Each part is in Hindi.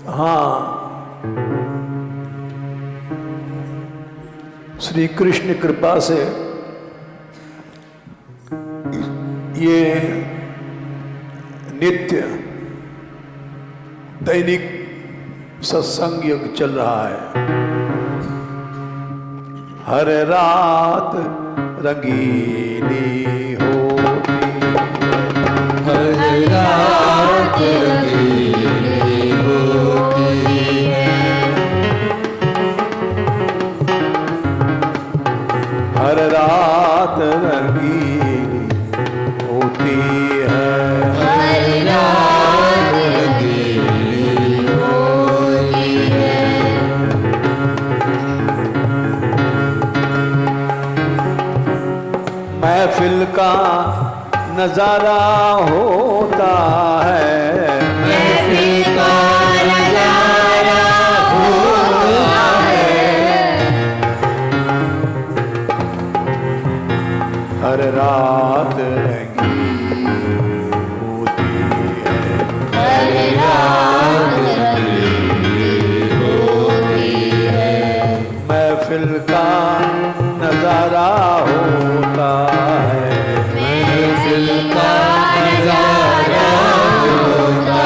हाँ, श्री कृष्ण कृपा से ये नित्य दैनिक सत्संग युग चल रहा है। हर रात रंगीनी होती है, हर रात रंगीनी होती है, हर रात रंगीनी होती है, हर रात रंगीनी होती है। महफिल का नजारा होता है, महफिल का नजारा होता है, हर रात रंगीन होती है, हर रात रंगीनी होती है। महफिल का नजारा होता है, महफिल का नजारा होता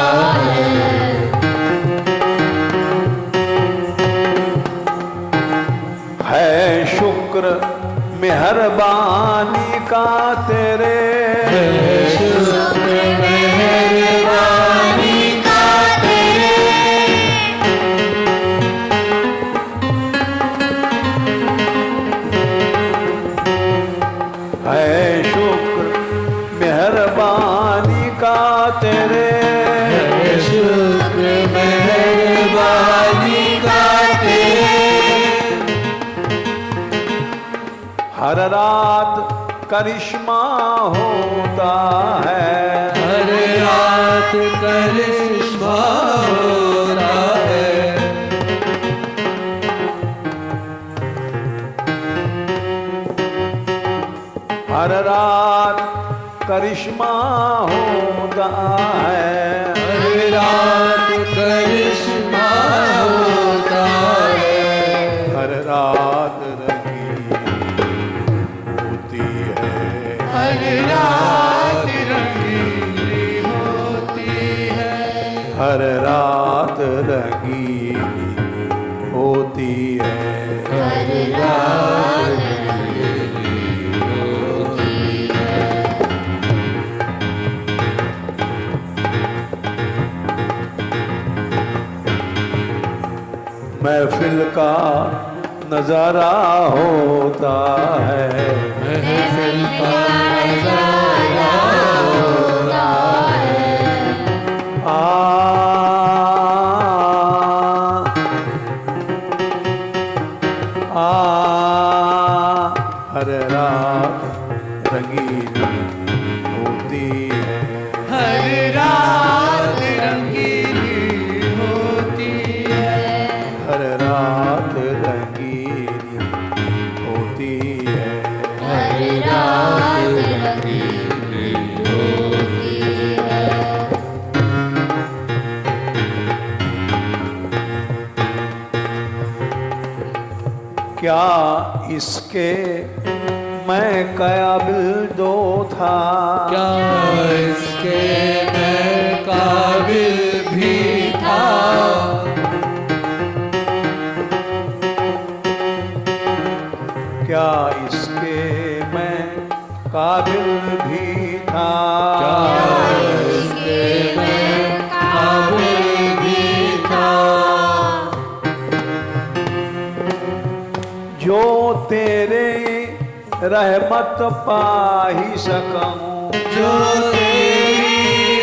है, शुक्र मेहरबानी का तेरे, शुक्र मेहरबानी का तेरे, है शुक्र मेहरबानी का तेरे, शुक्र मेहरबानी का तेरे। हर रात करिश्मा होता है, हर रात करिश्मा होता है, हर रात करिश्मा होता है, हर रात करिश्मा होता है, हर रात रंगीन होती है, हर रात रंगीनी होती है, हर रात रंगीन होती है, हर रात रंगीनी होती है। महफिल का नजारा होता है, महफिल का नजारा होता है, हर रात रंगीन होती है, हर रात रंगीनी होती है, हर रात रंगीन होती है, हर रात रंगीनी होती है। क्या इसके मैं काबिल दो था, क्या इसके मैं काबिल भी था, क्या इसके मैं काबिल भी था, क्या इसके मैं काबिल भी था, जो तेरे रहमत पा ही सकूं, जो तेरी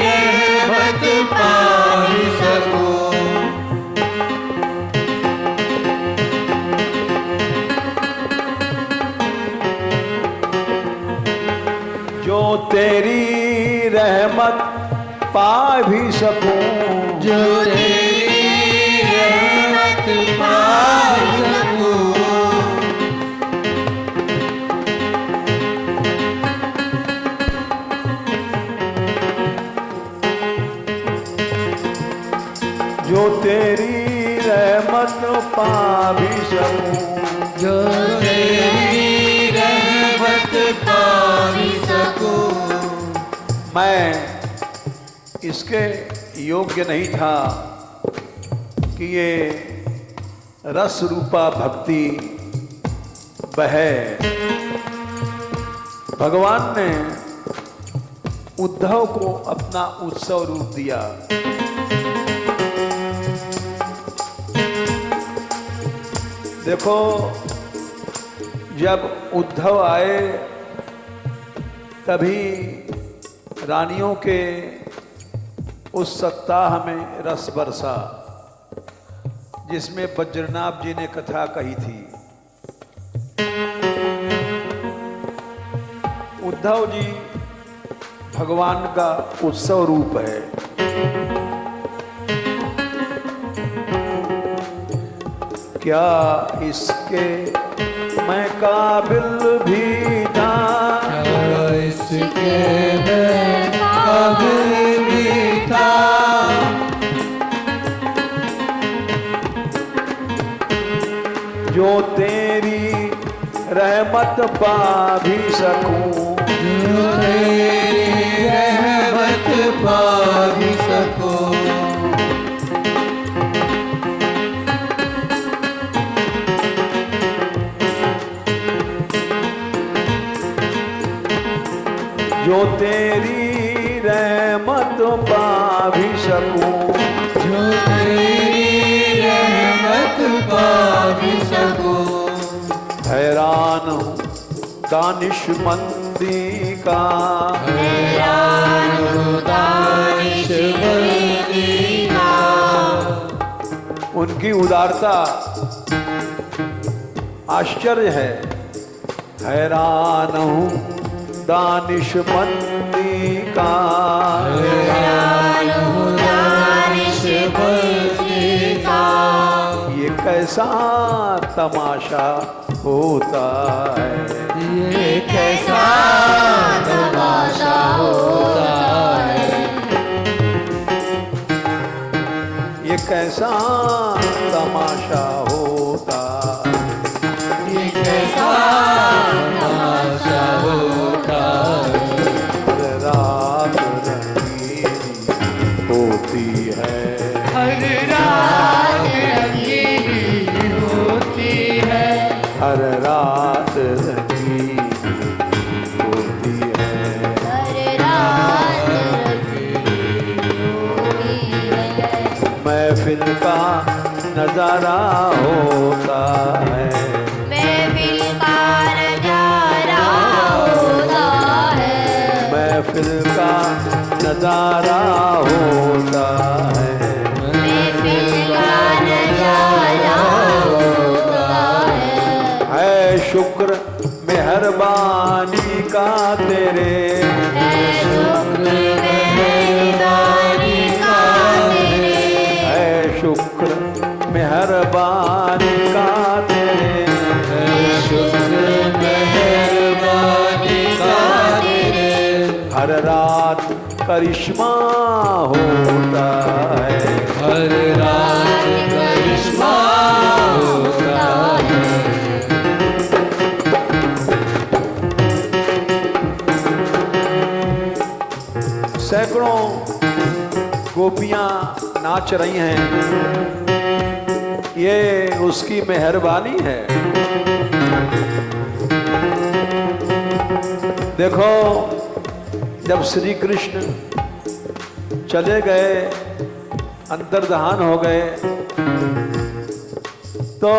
रहमत पा ही सकूं, जो तेरी रहमत पा भी सकूं, जो तेरी रहमत पा सकूं, भी सकूं, जो तेरी रहमत पा भी सकूं। मैं इसके योग्य नहीं था कि ये रस रूपा भक्ति बहे। भगवान ने उद्धव को अपना उत्सव रूप दिया। देखो, जब उद्धव आए तभी रानियों के उस सप्ताह में रस बरसा, जिसमें बज्रनाभ जी ने कथा कही थी। उद्धव जी भगवान का उत्सव रूप है। क्या इसके मैं काबिल भी था, क्या इसके मैं काबिल भी था, जो तेरी रहमत पा भी सकूं, जो तेरी रहमत पा भी सकूं। जो तेरी रहमत पा भी सकूं, जो तेरी रहमत पा भी सकूं। हैरान हूँ दानिशमंदी का, हैरान हूँ दानिशमंदी का। उनकी उदारता आश्चर्य है। हैरान हूँ दानिशमंदी का, हैरान हूँ दानिशमंदी का। ये कैसा तमाशा होता है, ये कैसा तमाशा होता है, ये कैसा तमाशा होता है, ये कैसा तमाशा होता है। हर रात रंगीनी होती है, हर रात रंगीनी होती है, हर रात रंगीनी होती है। हर रात रंगीनी होती है। महफिल का नजारा होता है, महफिल का नजारा होता है। महफिल का नजारा होता है। महफिल का नजारा होता है। शुक्र मेहरबानी का तेरे, है शुक्र मेहरबानी का तेरे। है शुक्र मेहरबानी का तेरे, है शुक्र मेहरबानी का तेरे। हर रात करिश्मा होता है, हर रात करिश्मा होता है। सैकड़ों गोपियां नाच रही हैं, ये उसकी मेहरबानी है। देखो, जब श्री कृष्ण चले गए, अंतर्धान हो गए, तो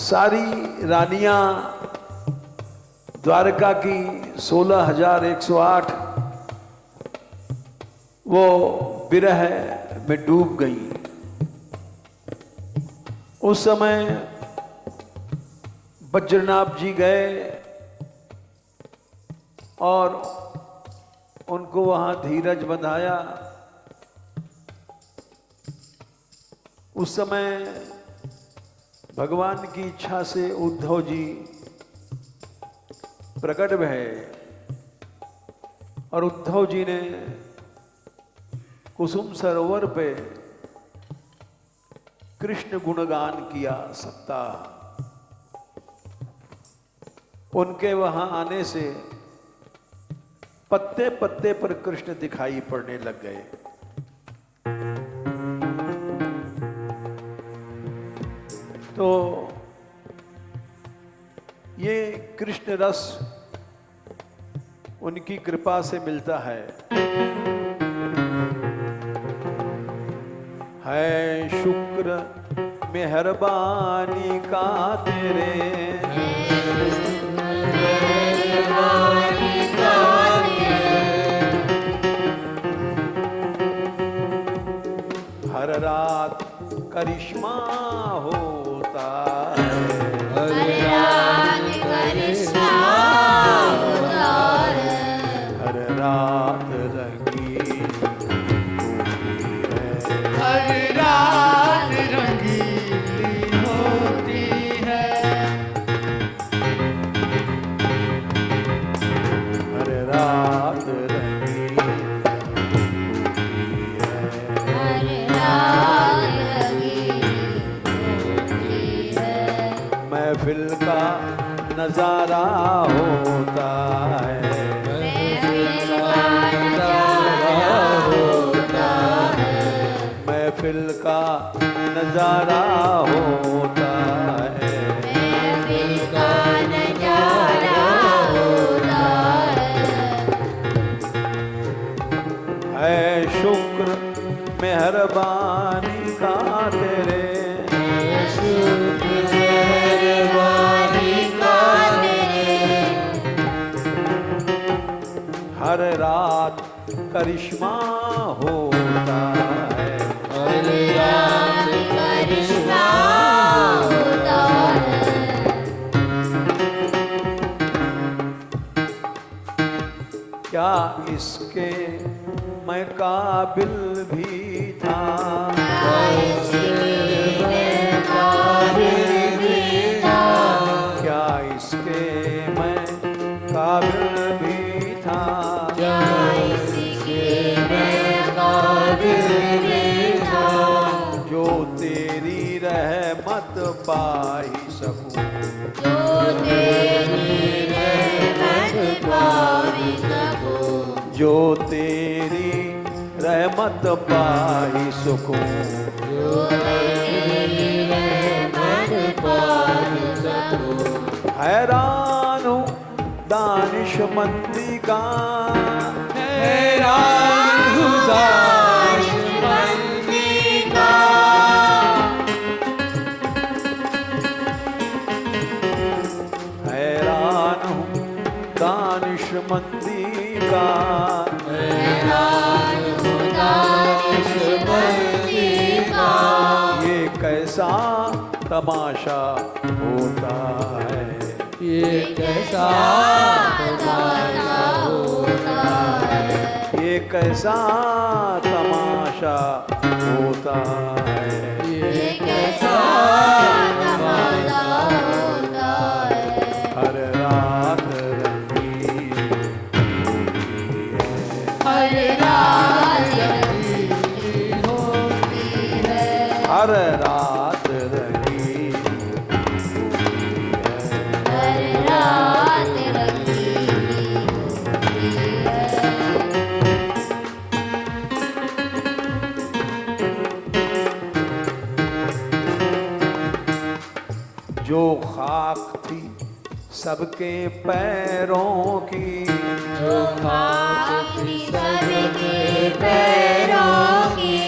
सारी रानियां द्वारका की 16,108 वो विरह में डूब गई। उस समय बज्रनाभ जी गए और उनको वहां धीरज बंधाया। उस समय भगवान की इच्छा से उद्धव जी प्रकट भये और उद्धव जी ने कुसुम सरोवर पे कृष्ण गुणगान किया सप्ताह। उनके वहां आने से पत्ते पत्ते पर कृष्ण दिखाई पड़ने लग गए। तो ये कृष्ण रस उनकी कृपा से मिलता है शुक्र मेहरबानी का तेरे, हर रात करिश्मा होता है, हर रात करिश्मा होता है, हर रात रंगीन हर रात रंगीली होती है, हर रात रंगीन हर रात रंगीली है, महफिल का नजारा होता है, महफिल का नजारा होता है, महफिल का नजारा होता है, महफिल का नजारा होता है शुक्र मेहरबानी का तेरे, मेहरबानी का तेरे, हर रात करिश्मा होता है, हर रात करिश्मा होता है, क्या इसके मैं काबिल भी था, क्या इसके मैं काबिल भी था, जो तेरी रहमत पा ही सकूं, जो तेरी रहमत पावी सकूं, जो तेरी रहमत पा ही सकूं, जो तेरी रहमत पावी सकूं, हैरान हूँ दानिशमंदी का, हैरान हूँ दानिशमंदी का, हैरान हूँ दानिशमंदी का, हैरान हूँ दानिशमंदी का, ये कैसा तमाशा होता है, ये कैसा तमाशा होता है, ये कैसा तमाशा होता है, ये कैसा तमाशा होता है, हर रात रंगीन हर रात रंगीली होती है, हर रात रंगीन हर रात रंगीली होती है, जो खाक थी सबके पैरों की, जो खाक थी सबके पैरों की,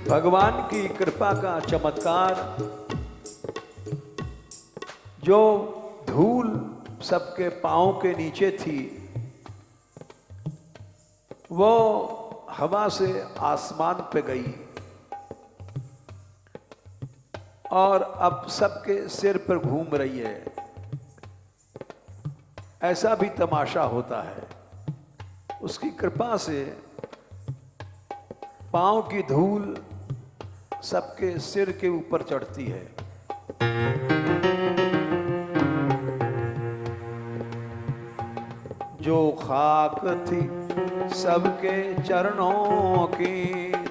भगवान की कृपा का चमत्कार, जो धूल सबके पांव के नीचे थी वो हवा से आसमान पे गई और अब सबके सिर पर घूम रही है। ऐसा भी तमाशा होता है। उसकी कृपा से पांव की धूल सबके सिर के ऊपर चढ़ती है। जो खाक थी सबके चरणों की,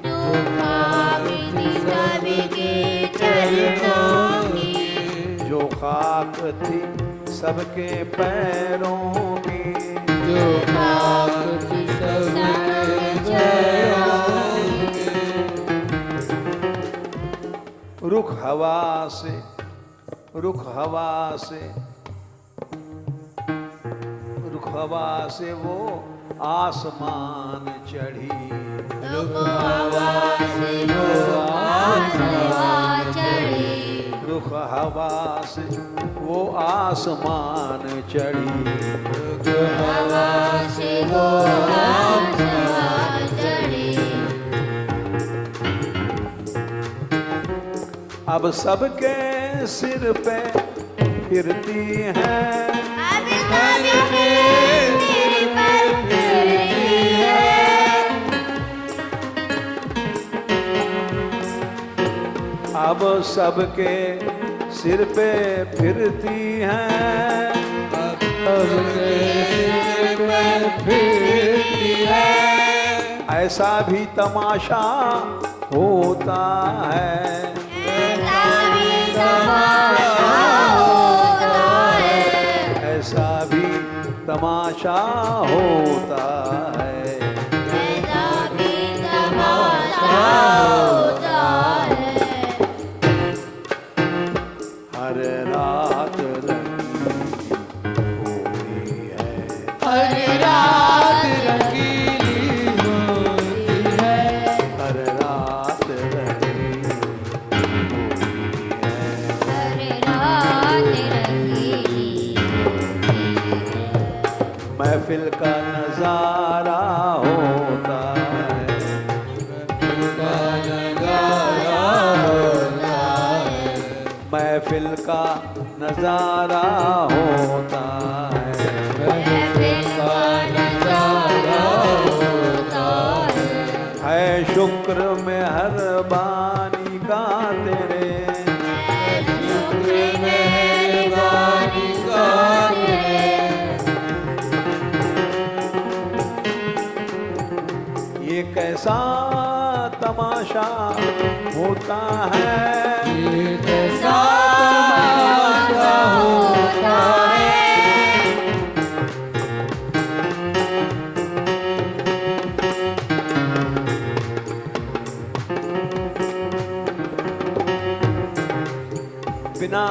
जो खाक थी सबके चरणों की, जो खाक थी सबके पैरों की, जो खाक थी सबके चरणों की, रुख हवा से, रुख हवा से, रुख हवा से वो आसमान चढ़ी, रुख हवा से वो आसमान चढ़ी, रुख हवा से वो आसमान चढ़ी, रुख हवा से वो आसमान चढ़ी। अब सबके सिर पे फिरती है, अब सबके सिर पर फिरती है, अब सबके सिर पे फिरती हैं, सबके सिर पे फिरती है, ऐसा भी तमाशा होता है, ऐसा भी तमाशा होता है, ऐसा भी तमाशा होता है, ऐसा भी तमाशा होता है। हर रात रंगी होती है, हर रात रंगीली होती है, हर रात रंगी होती है, हर रात रंगीली होती है, महफिल का नजारा होता है, का नजारा होता है, महफिल का नजारा होता है, महफिल का नजारा होता है, शुक्र में हर बानी का तेरे, शुक्र मेहरबानी का तेरे, ये कैसा तमाशा होता है, ये कैसा तमाशा होता है, बिना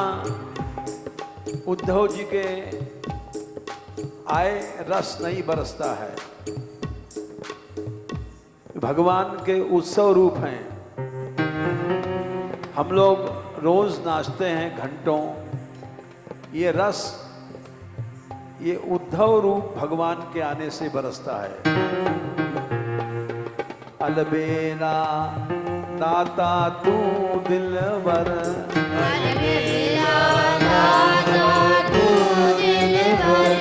उद्धव जी के आए रस नहीं बरसता है। भगवान के उत्सव रूप हैं। हम लोग रोज नाचते हैं घंटों, ये रस, ये उद्धव रूप भगवान के आने से बरसता है। अलबेला दाता तू दिलवर, अलबेला दाता तू दिलवर,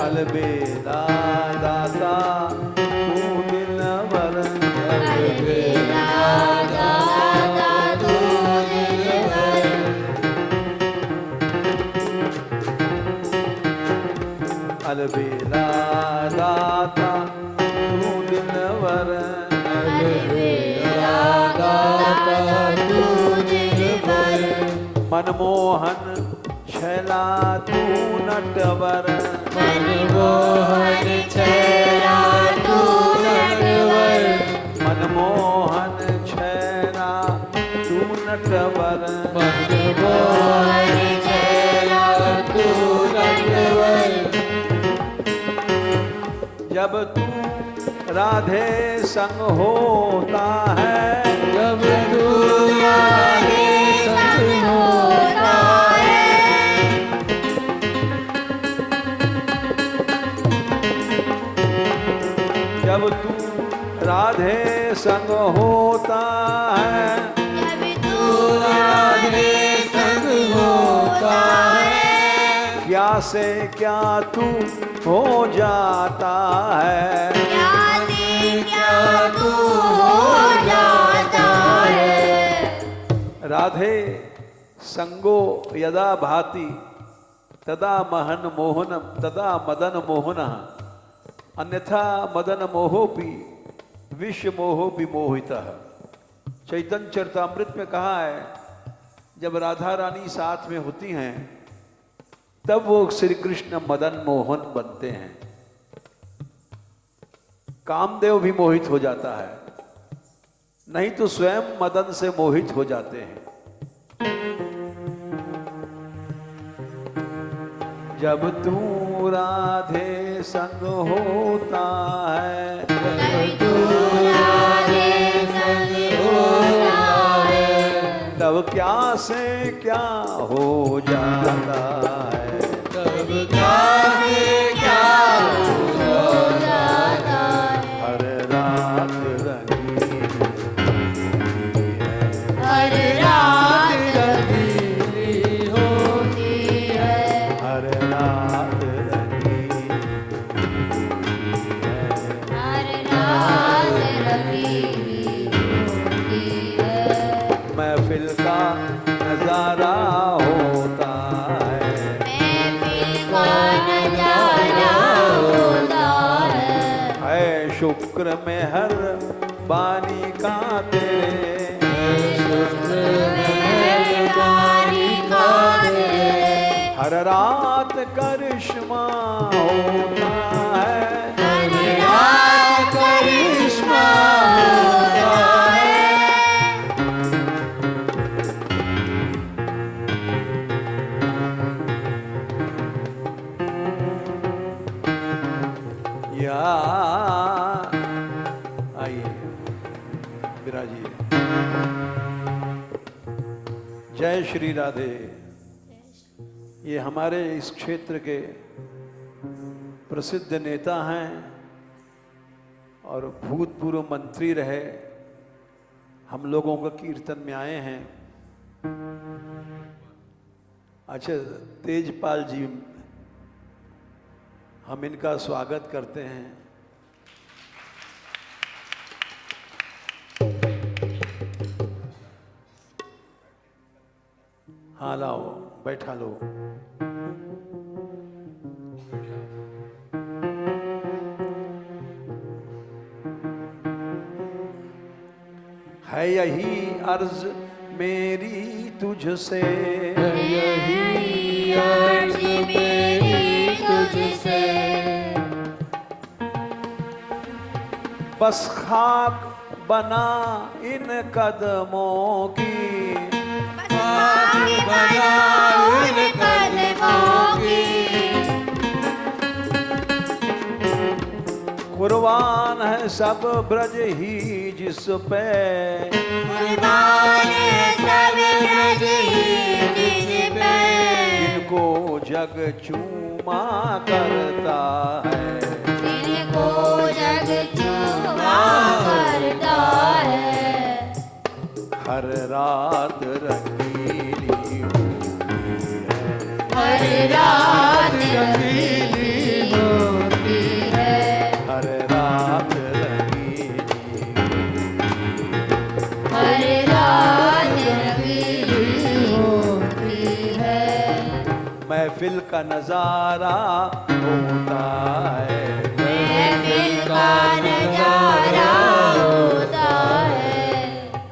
अलबेला दाता तू दिलवर, अलबेला दाता तू दिलवर, अलबेला दाता तू दिलवर, अलबेला दाता तू दिलवर, मनमोहन छैला तू नटवर, मनमोहन छैला तू नटवर, मनमोहन छैला तू नटवर, मनमोहन छैला तू नटवर, जब तू राधे संग होता है, जब तू राधे संग होता है, जब तू राधे संग होता है, जब तू राधे संग होता है, क्या से क्या तू हो जाता है, क्या से क्या तू हो जाता है, राधे संगो यदा भाति तदा महन मोहनम तदा मदन मोहनः, अन्यथा मदन मोहोपि विश्व मोहो विमोहितः। चैतन्य चरितामृत में कहा है, जब राधा रानी साथ में होती हैं तब वो श्री कृष्ण मदन मोहन बनते हैं। कामदेव भी मोहित हो जाता है, नहीं तो स्वयं मदन से मोहित हो जाते हैं। जब तू राधे संग होता है, तब क्या से क्या हो जाता है, तब क्या से क्या हो जाता है। हर रात रंगीन है, हर रात रंगीली होती है, हर रात रंगीन है। हर रात रंगीली होती है। महफिल का नजारा होता है, महफिल का नजारा होता है। शुक्र में हर बानी का तेरे, मेहरबानी का तेरे। हर रात करिश्मा होता है, हर रात करिश्मा होता है। या आइए विराजिए। जय श्री राधे। ये हमारे इस क्षेत्र के प्रसिद्ध नेता हैं और भूतपूर्व मंत्री रहे, हम लोगों का कीर्तन में आए हैं। अच्छा, तेजपाल जी, हम इनका स्वागत करते हैं। हाँ लाओ, बैठा लो। है यही अर्ज मेरी तुझसे, यही अर्ज मेरी तुझसे। बस खाक बना इन कदमों की, खाक बना उन कदमों की। कुर्बान है सब ब्रज ही जिस पे, कुर्बान है सब ब्रज ही जिस पे। इनको जग चूमा करता है, जिनको जग चूमा करता है। हर रात रंगीली होती है, हर रात रंगीली होती है। हर रात रंगीली, हर रात रंगीली होती है। महफिल का नजारा होता है, महफिल का नजारा होता है।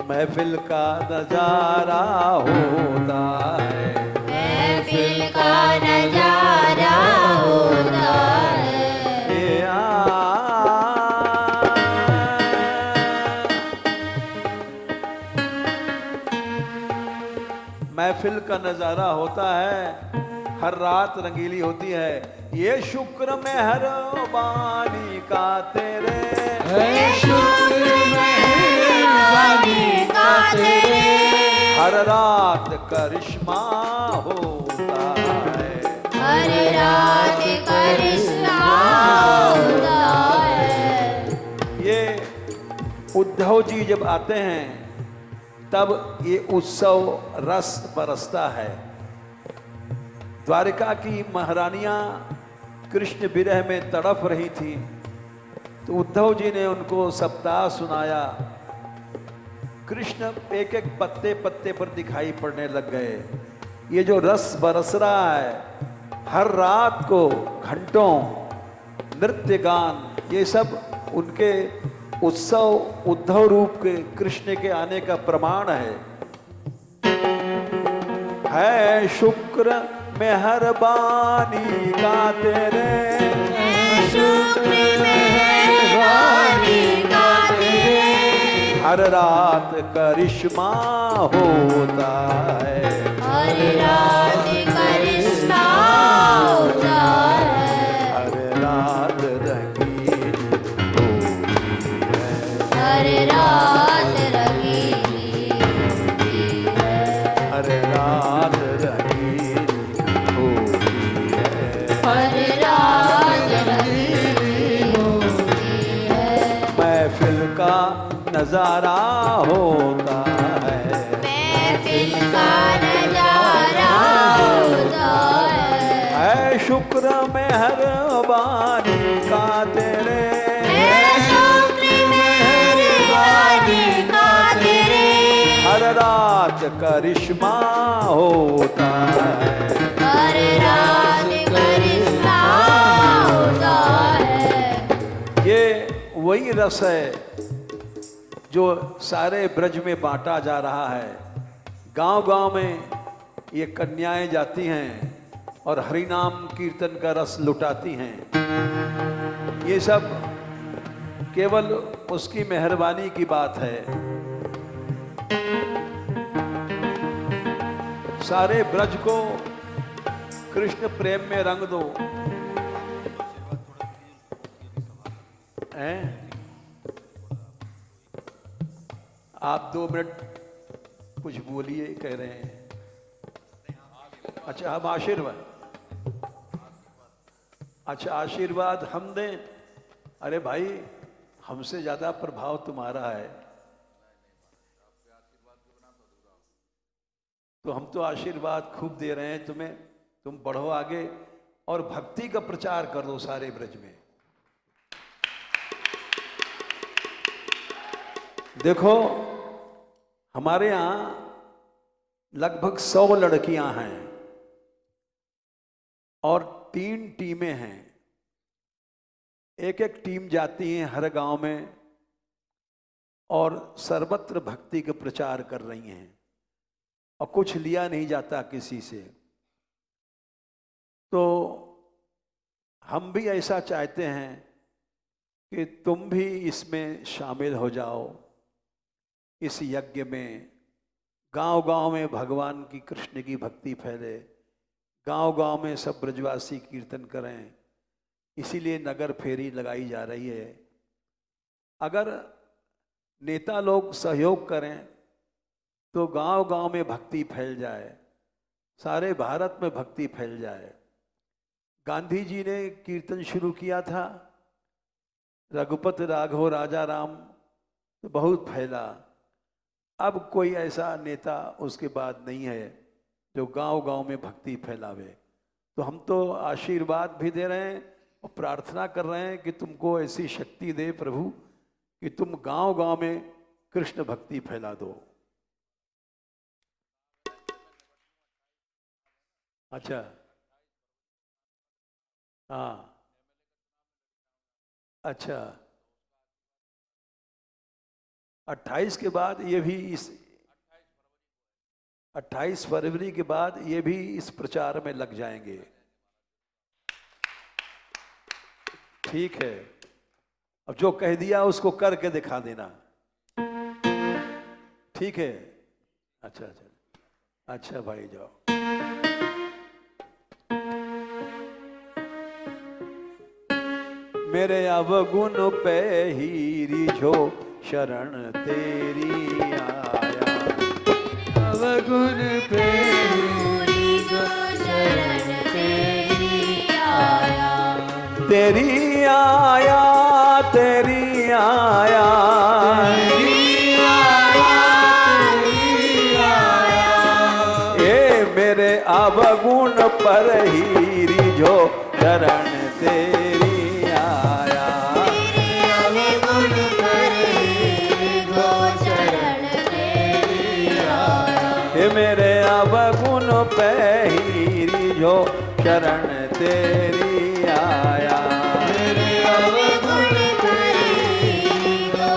महफिल का नजारा होता है। महफिल का नजारा होता है। ये महफिल का नजारा होता है, हर रात रंगीली होती है। ये शुक्र में हर बानी का तेरे, है। शुक्र मेहरबानी का तेरे। हर रात करिश्मा होता है, हर रात करिश्मा होता है। ये उद्धव जी जब आते हैं तब ये उत्सव रस बरसता है। द्वारिका की महारानियां कृष्ण विरह में तड़प रही थी, तो उद्धव जी ने उनको सप्ताह सुनाया। कृष्ण एक एक पत्ते पत्ते पर दिखाई पड़ने लग गए। ये जो रस बरस रहा है, हर रात को घंटों नृत्य गान, ये सब उनके उत्सव उद्धव रूप के कृष्ण के आने का प्रमाण है शुक्र मेहरबानी का तेरे, शुक्र मेहरबानी का तेरे, हर रात करिश्मा होता है, हर रात करिश्मा होता है, हर रात रंगीन होती है, हर रात रंगीन होती है, हर रात रंगीन होती है, हर रात रंगीन होती है, महफिल का नजारा होता है, महफिल का नजारा होता है शुक्र मेहरबानी का तेरे, शुक्र मेहरबानी का तेरे, हर रात करिश्मा होता है, हर रात करिश्मा होता है। ये वही रस है जो सारे ब्रज में बांटा जा रहा है। गांव-गांव में ये कन्याएं जाती हैं और हरिनाम कीर्तन का रस लुटाती हैं। ये सब केवल उसकी मेहरबानी की बात है। सारे ब्रज को कृष्ण प्रेम में रंग दो। हैं? आप 2 मिनट कुछ बोलिए, कह रहे हैं। अच्छा, हम आशीर्वाद, अच्छा आशीर्वाद हम दें? अरे भाई, हमसे ज्यादा प्रभाव तुम्हारा है, तो हम तो आशीर्वाद खूब दे रहे हैं तुम्हें। तुम बढ़ो आगे और भक्ति का प्रचार कर दो सारे ब्रज में। देखो, हमारे यहां लगभग 100 लड़कियां हैं और 3 टीमें हैं। एक टीम जाती है हर गांव में और सर्वत्र भक्ति का प्रचार कर रही हैं और कुछ लिया नहीं जाता किसी से। तो हम भी ऐसा चाहते हैं कि तुम भी इसमें शामिल हो जाओ, इस यज्ञ में। गांव-गांव में भगवान की, कृष्ण की भक्ति फैले, गांव-गांव में सब ब्रजवासी कीर्तन करें। इसीलिए नगर फेरी लगाई जा रही है। अगर नेता लोग सहयोग करें तो गांव-गांव में भक्ति फैल जाए, सारे भारत में भक्ति फैल जाए। गांधी जी ने कीर्तन शुरू किया था, रघुपति राघव राजा राम, तो बहुत फैला। अब कोई ऐसा नेता उसके बाद नहीं है जो गांव-गांव में भक्ति फैलावे। तो हम तो आशीर्वाद भी दे रहे हैं और प्रार्थना कर रहे हैं कि तुमको ऐसी शक्ति दे प्रभु कि तुम गांव-गांव में कृष्ण भक्ति फैला दो। अच्छा, हाँ, अच्छा, 28 के बाद ये भी, इस 28 फरवरी के बाद ये भी इस प्रचार में लग जाएंगे। ठीक है, अब जो कह दिया उसको करके दिखा देना। ठीक है, अच्छा अच्छा अच्छा भाई, जाओ। मेरे अवगुण पे ही रिझो शरण तेरी आया, अवगुण पे जो शरण तेरी आया, तेरी आया, तेरी आया, ये मेरे अवगुण पर ही रिझो शरण तेरी आया, अवगुण पर जो शरण तेरी आया, ये मेरे अवगुण पे ही रिझो शरण तेरी आया, अवगुण पर जो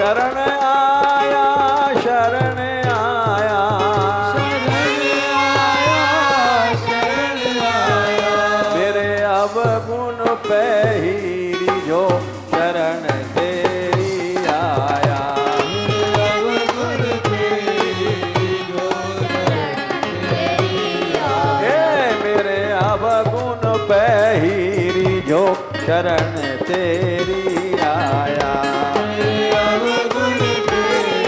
शरण आया, शरण आया, शरण आया, मेरे अवगुण पे ही जो शरण तेरी आया। अवगुण तेरी जो शरण तेरी आया, हे मेरे अवगुण पे ही जो शरण तेरी आया। अवगुण तेरी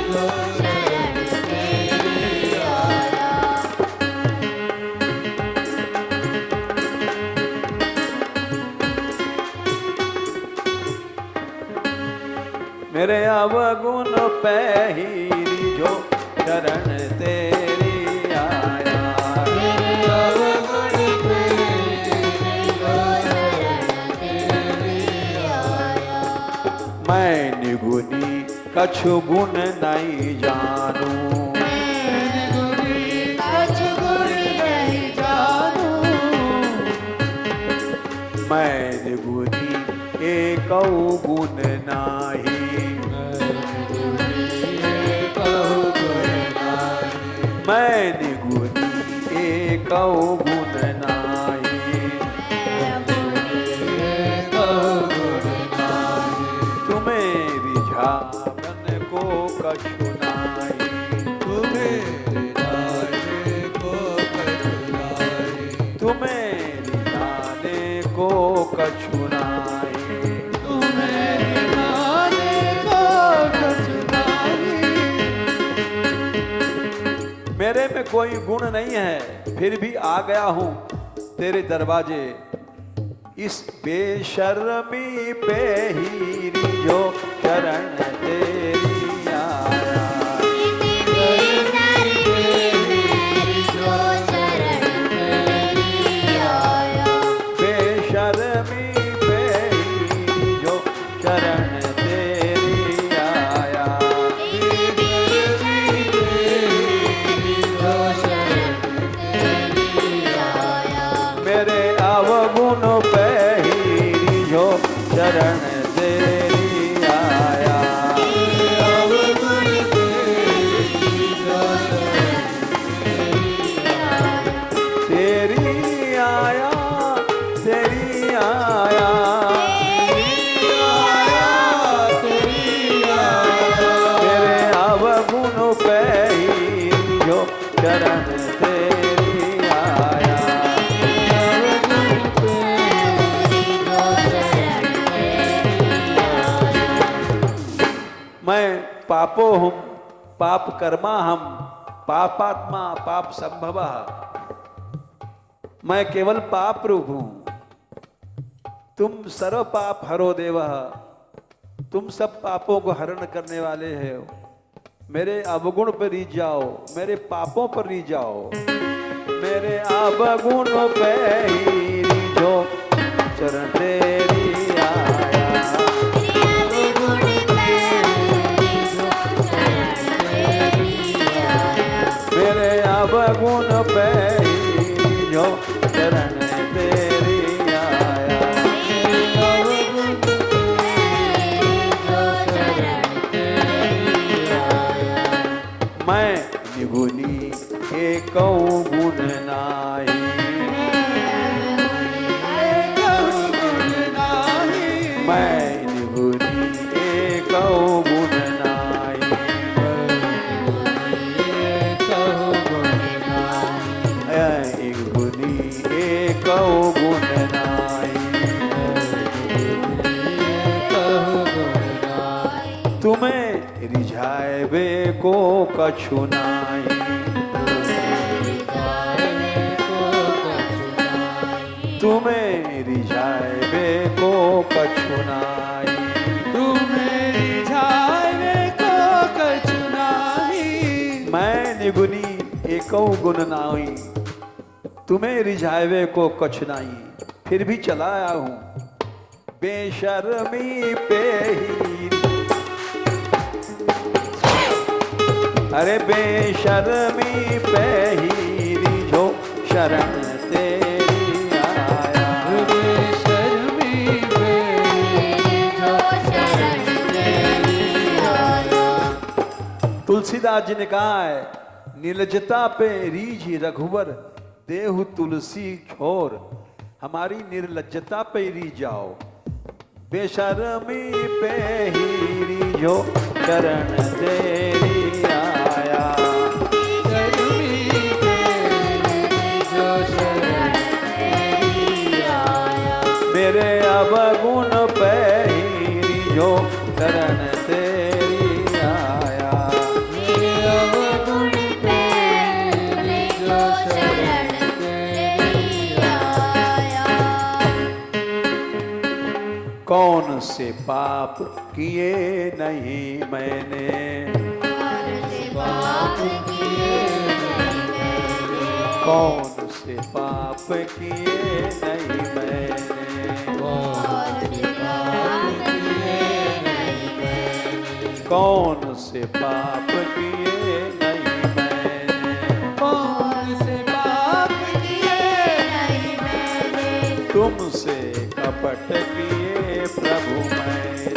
जो शरण तेरी आया। मेरे अवगुण पे ही जो शरण तेरी आया। अवगुण तेरी जो शरण तेरी आया। मैं निगुनी कछु गुण नहीं जानू, कछु गुण नहीं जानू, मैं निगुनी एक गुण नाही। कहु गुण नाही, मैं निगुनी एक गुण नाही। कहु गुण नाही, तुम्हें रिझावन को कछु नाही। तुम्हें रिझाने को कछु नाही, तुम्हें रिझाने को कछु नाही। तुम्हें रिझाने को कछु नाही। मेरे में कोई गुण नहीं है, फिर भी आ गया हूं तेरे दरवाजे। इस बेशर्मी पे ही जो शरण तेरी आया। बेशर्मी पे ही जो शरण तेरी आया। मेरे अवगुण पे ही जो शरण तेरी आया। तेरी आया, तेरी आया, मेरे अवगुण पे ही जो शरण तेरी आया। मैं पापो हूँ, पाप कर्मा हम, पापात्मा पाप संभव। मैं केवल पाप रूप हूं। तुम सर्व पाप हरो देव, तुम सब पापों को हरण करने वाले हो। मेरे अवगुण पर रीझ जाओ, मेरे पापों पर रीझ जाओ। मेरे अवगुण पे ही रीझो, चरण तेरी आया। मेरे अवगुण पे ही जो शरण तेरी आया। मैं निगुनी एक गुण नाही। मैं निगुनी एक गुण नाही। निगुनी एक गुण नाही। तुम्हें रिझावे को कछु नाही। तुम्हें रिझावे को कछु नाही। तुम्हें रिझावे को कछु नाही। मैं निगुनी एको गुण नाही। तुम्हें रिझावे को कछु नाही, फिर भी चला आया हूं बेशर्मी पे ही। अरे बेशर्मी पे ही जो शरण तेरी आया। बेशर्मी पे जो शरण तेरी तुलसीदास जी ने कहा है, निर्लजता पे रीझ रघुवर देहु तुलसी छोर। हमारी निर्लज्जता पे ही रीझ जाओ, बेशर्मी पे ही रीझो, शरण तेरी आया। मेरे अवगुण पे ही रीझो, शरण तेरी आया। मेरे अवगुण पे रीझो, शरण तेरी आया। कौन से पाप किए नहीं मैंने, कौन से पाप किए नहीं मैंने, कौन से पाप किए नहीं मैंने, कौन से पाप किए नहीं मैंने, कौन से पाप किए नहीं मैंने, कौन से पाप किए नहीं मैंने, तुमसे कपट किए प्रभु मैंने,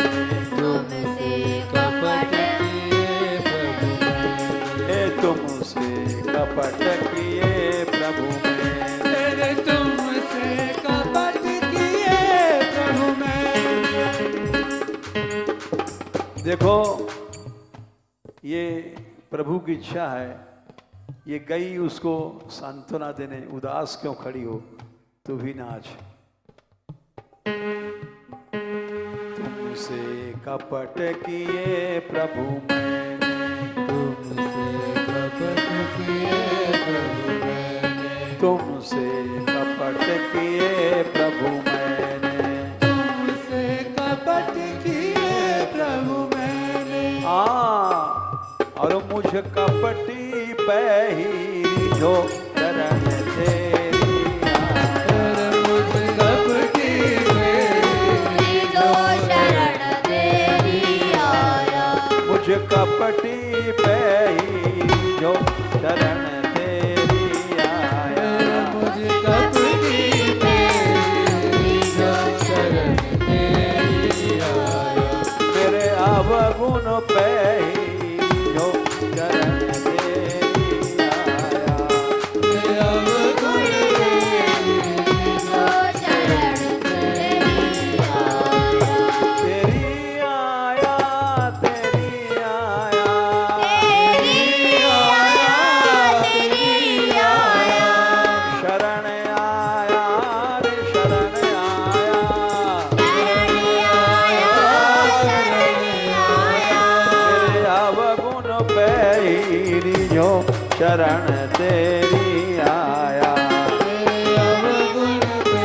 तुमसे कपट किए प्रभु मैंने, हे तुमसे कपट किए प्रभु मैंने। तेरे तुमसे कपट किए प्रभु मैंने। देखो, ये प्रभु की इच्छा है, ये गई उसको सांत्वना देने, उदास क्यों खड़ी हो, तू भी नाच। तुमसे कपट किए प्रभु मैंने, तुमसे कपट किए प्रभु मैंने, तुमसे कपट किए प्रभु मैंने। तुमसे कपट किए प्रभु मैंने। और मुझ कपटी पे ही रीझो, शरण तेरी आया। मुझ कपटी पे रीझो, शरण तेरी आया। मुझ कपटी पे ही रीझो, शरण तेरी आया। मुझ कपटी पे रीझो, शरण तेरी आया। मेरे अवगुण पे ही रीझो, शरण तेरी आया। मेरे अवगुण पे रीझो, शरण तेरी आया। तेरी आया, तेरी आया, तेरी आया, तेरी आया। शरण आया रे शरण आया। शरण आया, शरण आया। तेरे अवगुण पे ही रीझो, शरण तेरी आया। मेरे अवगुण पे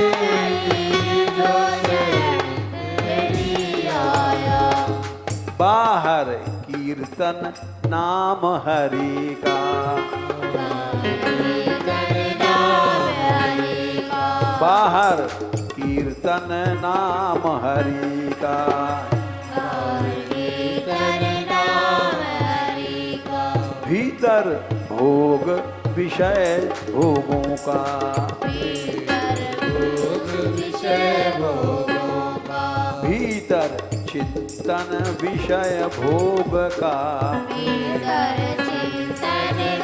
रीझो, शरण तेरी आया। बाहर कीर्तन नाम हरि का, बाहर कीर्तन नाम हरि का। भीतर भोग विषय भोगों का, भीतर चिंतन विषय भोग का, भीतर चिंतन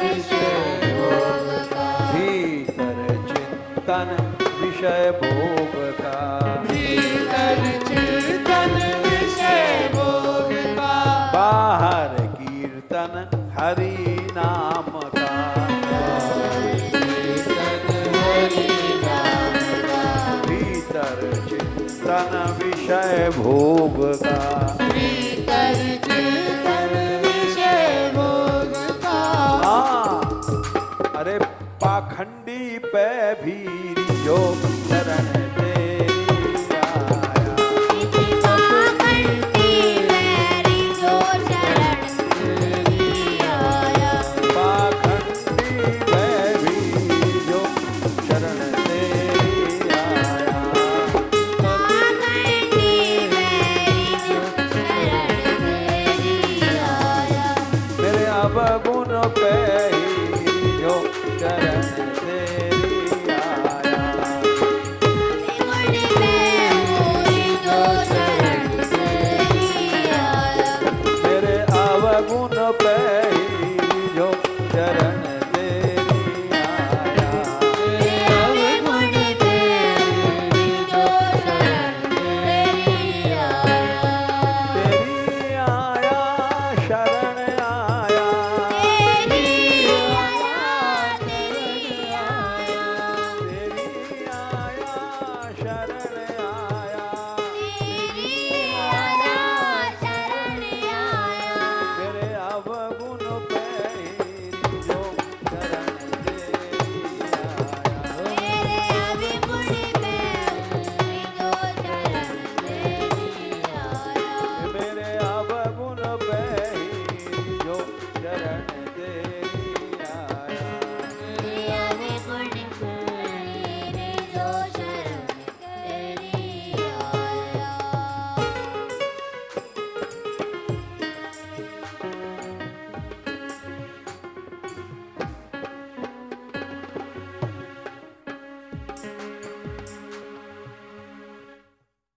विषय भोग का। भीतर चिंतन विषय भोग का। बाहर कीर्तन हरि नाम का, भीतर चिंतन विषय भोग का। भीतर चिंतन विषय भोग का। हाँ, अरे पाखंडी पे भी रीझो, शरण